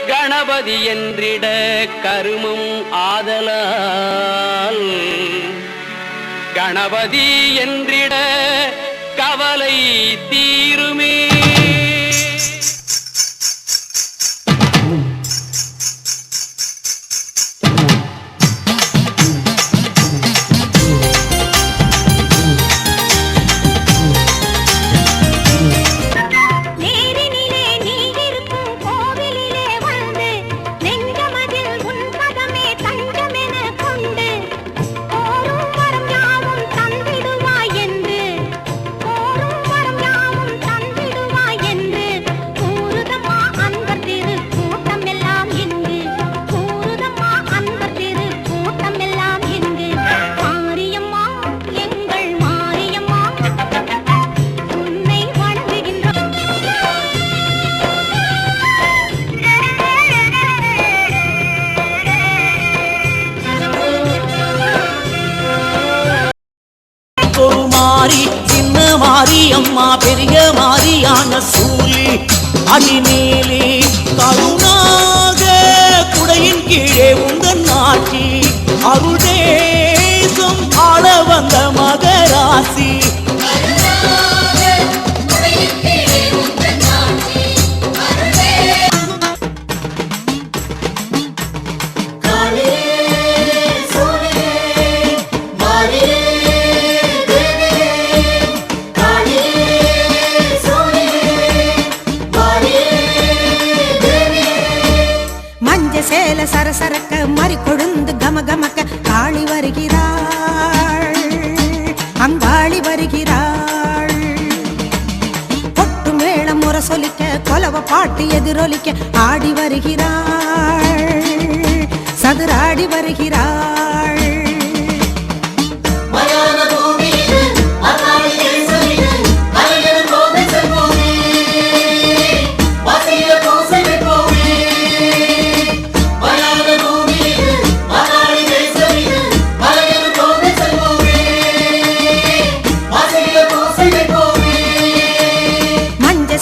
கணபதி என்றிட கருமம் ஆதலால் கணபதி என்றிட கவலை தீருமே. சின்ன மாரி அம்மா பெரிய மாரியான சூலி அடிமேலே கருணாக குடையின் கீழே உங்கள் நாட்டி அருள் தேசம் ஆள வந்த மகராசி சரசரக்க மறி கொழுந்து கம கமக்க காளி வருகிறாள் அங்காளி வருகிறாள் பொட்டு மேளம் முறை சொலிக்க கொலவ பாட்டு எதிரொலிக்க ஆடி வருகிறாள் சதுராடி வருகிறாள்.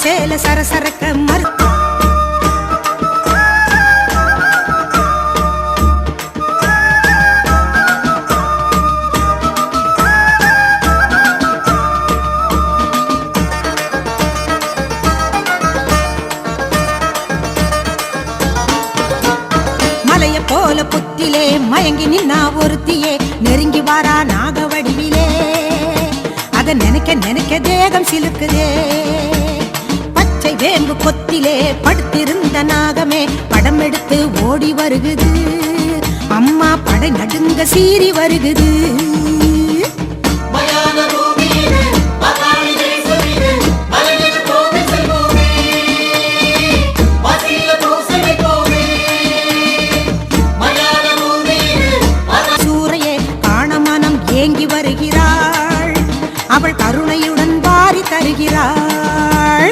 சேல சரசரக்க மறுத்து மலைய போல புத்திலே மயங்கி நின்னா ஒருத்தியே நெருங்கி வாரா நாக வடிவிலே அத நினைக்க நினைக்க தேகம் சிலுக்குதே. வேம்பு கொத்திலே படுத்திருந்த நாகமே படம் எடுத்து ஓடி வருகுது அம்மா படை நடுங்க சீறி வருகுது. சூரையே காண மனம் ஏங்கி வருகிறாள் அவள் கருணையுடன் வாரி தருகிறாள்.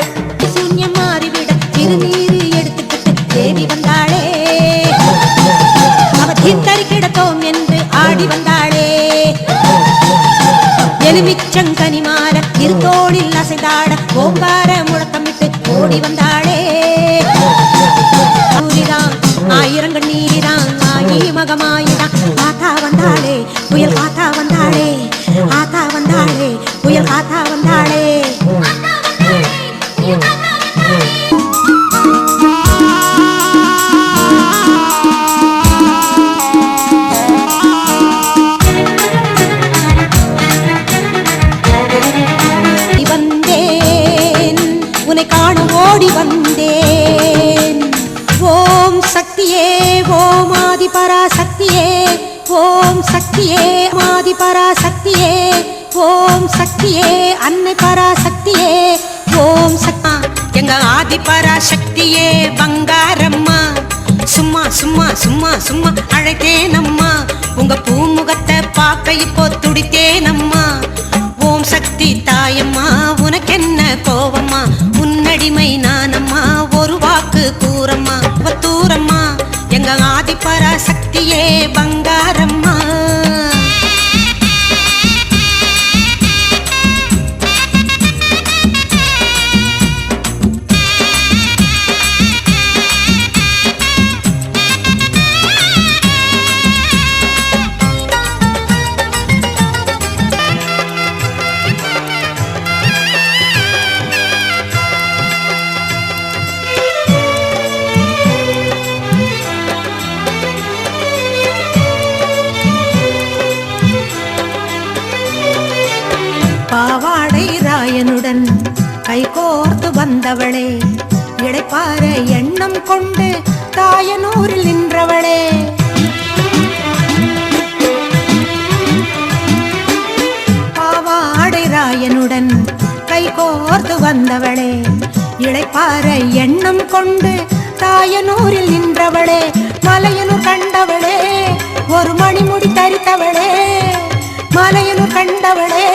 மாறிவிட திருநீரு எடுத்துக்கிட்டு தேவி வந்தாளே அவ தீர்த்தறி கிடத்தோம் என்று ஆடி வந்தாளே எலுமிச்சங்கனிமால திருத்தோளில் அசைதாட ஓங்கார முழக்கமிட்டு ஓடி வந்தாளே. ஊரிதான் ஆயிரங்கள் நீரிதான் ஆயி மகமாயிதான் ஆத்தா வந்தாளே புயல் காத்தா வந்தாளே ஆத்தா வந்தாளே புயல் காத்தா வந்தாளே. ஓடி வந்தேன் ஓம் சக்தியே ஓம் ஆதி பராசக்தியே ஓம் சக்தியே ஆதி பராசக்தியே ஓம் சக்தியே அன்னை பராசக்தியே ஓம் சக்தி எங்க ஆதி பராசக்தியே பங்காரம்மா சும்மா சும்மா சும்மா சும்மா அழைத்தேனம்மா உங்க பூமுகத்தை பார்க்க இப்போ துடித்தேனம்மா. ஓம் சக்தி தாயம்மா உனக்கென்ன கோவம்மா உன்னடிமை நானம்மா ஒரு வாக்கு கூறம்மா தூரம்மா எங்க ஆதி பராசக்தியே பங்காரம்மா. கோர்த்து வந்தவளே இடைப்பார எண்ணம் கொண்டு தாயனூரில் நின்றவளே பாவாடை ராயனுடன் கை கோர்த்து வந்தவளே இடைப்பார எண்ணம் கொண்டு தாயனூரில் நின்றவளே மலையனூர் கண்டவளே ஒரு மணிமுடி தரித்தவளே மலையனூர் கண்டவளே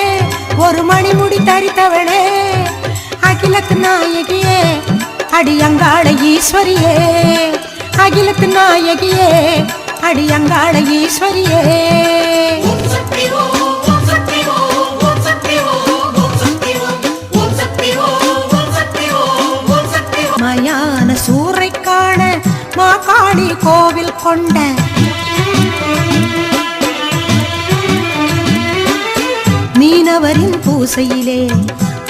ஒரு மணிமுடி தரித்தவளே அகிலத்து நாயகியே அடியங்காள ஈஸ்வரியே அகிலத்து நாயகியே அடியங்காள ஈஸ்வரியே மயான சூறை காண மாகாளி கோவில் கொண்ட மீனவரின் பூசையிலே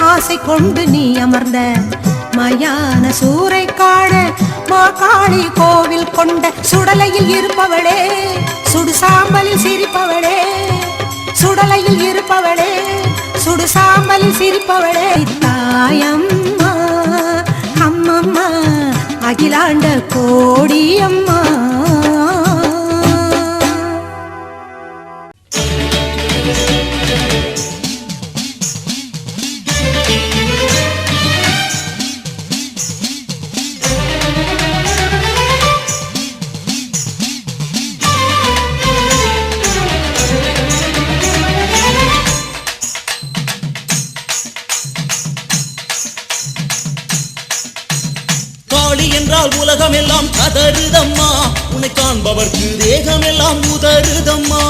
ஆசை கொண்டு நீ அமர்ந்த மயான சூறை காண மாகாளி கோவில் கொண்ட சுடலையில் இருப்பவளே சுடு சாம்பலில் சிரிப்பவளே சுடலையில் இருப்பவளே சுடு சாம்பலில் சிரிப்பவளே தாயம்மா அம்மம்மா அகிலாண்ட கோடியம்மா என்றால் உலகமெல்லாம் கதறுதம்மா உன்னை காண்பவர்க்கு தேகமெல்லாம் உதறுதம்மா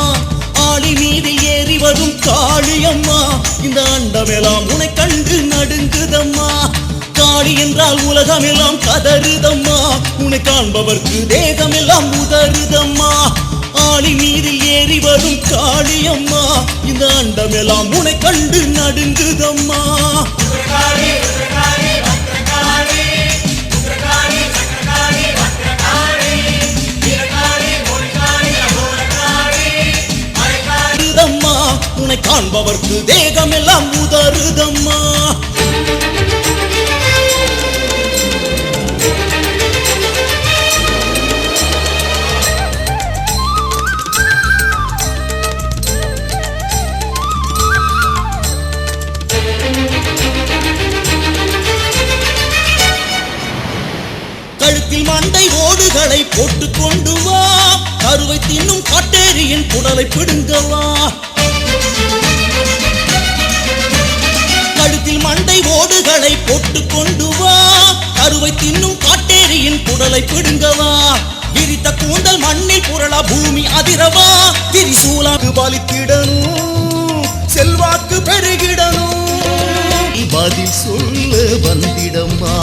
ஆளி மீது ஏறி வரும் காளியம்மா இந்த அண்டமெல்லாம் உன்னை கண்டு நடுங்குதம்மா காளி என்றால் உலகமெல்லாம் கதறுதம்மா உன்னை காண்பவர்க்கு தேகமெல்லாம் உதறுதம்மா ஆளி மீது ஏறி வரும் காளியம்மா இந்த அண்டமெல்லாம் உன்னை கண்டு நடுங்குதம்மா உன்னை காண்பவர்க்கு தேகமெல்லாம் உதறுதம்மா கழுத்தில் மண்டை ஓடுகளை போட்டுக் கொண்டு வா கருவை தின்னும் காட்டேரியின் குடலை பிடுங்கவா கழுத்தில் மண்டை ஓடுகளை போட்டுக் கொண்டு வா கருவை தின்னும் காட்டேரியின் குடலை பிடுங்கவா விரித்த கூந்தல் மண்ணில் புரள பூமி அதிரவா திரிசூலாக்கு பலித்திடணும் செல்வாக்கு பெருகிடணும் பதில் சொல்ல வந்திடம்மா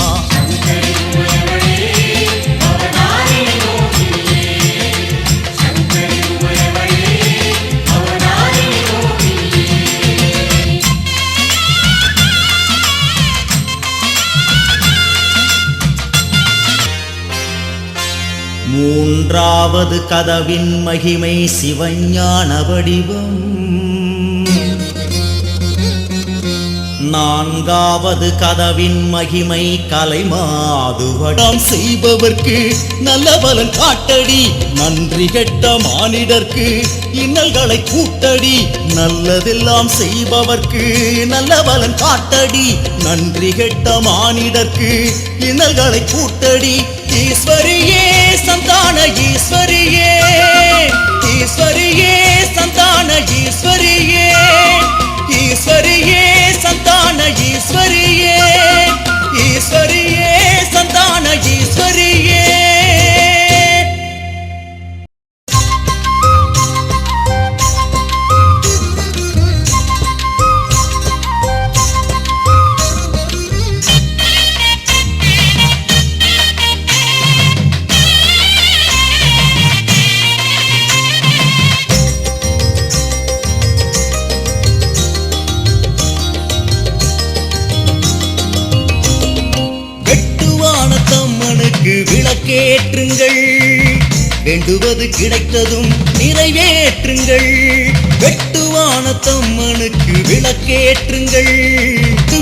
மூன்றாவது கதவின் மகிமை சிவஞான வடிவம் நான்காவது கதவின் மகிமை கலைமாதுவடம் செய்பவர்க்கு நல்ல பலன் காட்டடி நன்றி கெட்ட மானிடர்க்கு இன்னல்களை கூட்டடி நல்லதெல்லாம் செய்பவர்க்கு நல்ல பலன் காட்டடி நன்றி கெட்ட மானிடர்க்கு இன்னல்களை கூட்டடி ஈஸ்வரியே சந்தான ஈஸ்வரியே ஈஸ்வரியே சந்தான ஈஸ்வரியே ஈஸ்வரியே சந்தான ஈஸ்வரியே ஈஸ்வரியே சந்தான ஈஸ்வரியே விளக்கேற்றுங்கள் வேண்டுவது கிடைத்ததும் நிறைவேற்றுங்கள். வெட்டுவானத்தம்மனுக்கு விளக்கேற்றுங்கள்.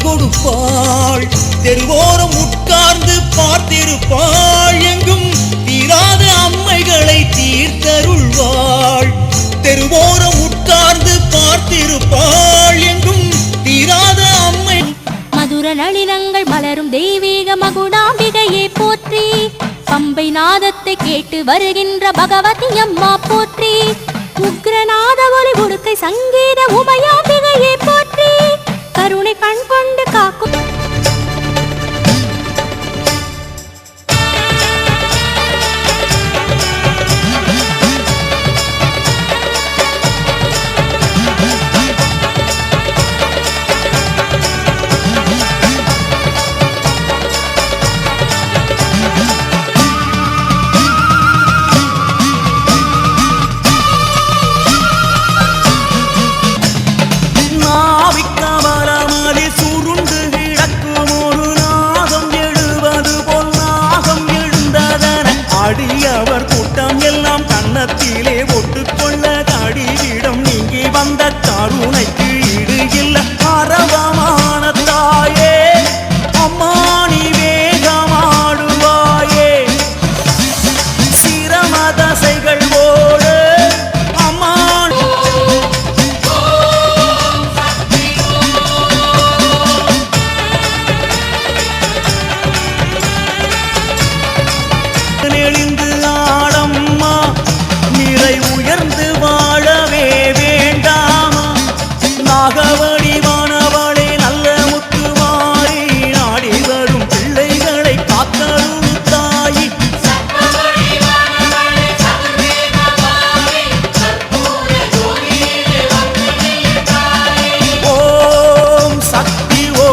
கொடுப்பாள் தெருவோரம் உட்கார்ந்து பார்த்திருப்பாள். எங்கும் தீராத அம்மைகளை தீர்த்தருள்வாள். தெருவோரம் உட்கார்ந்து பார்த்திருப்பாள். எங்கும் தீராத அம்மை. மதுர நளினங்கள் மலரும் தெய்வீக மகுடாம்பிகையே போற்றி. பம்பை நாதத்தை கேட்டு வருகின்ற பகவதி அம்மா போற்றி. உக்ரநாத ஒலி உடுக்கை சங்கீத உபயாம்பிகையே போற்றி. கருணை கண் கொண்டு காக்கும்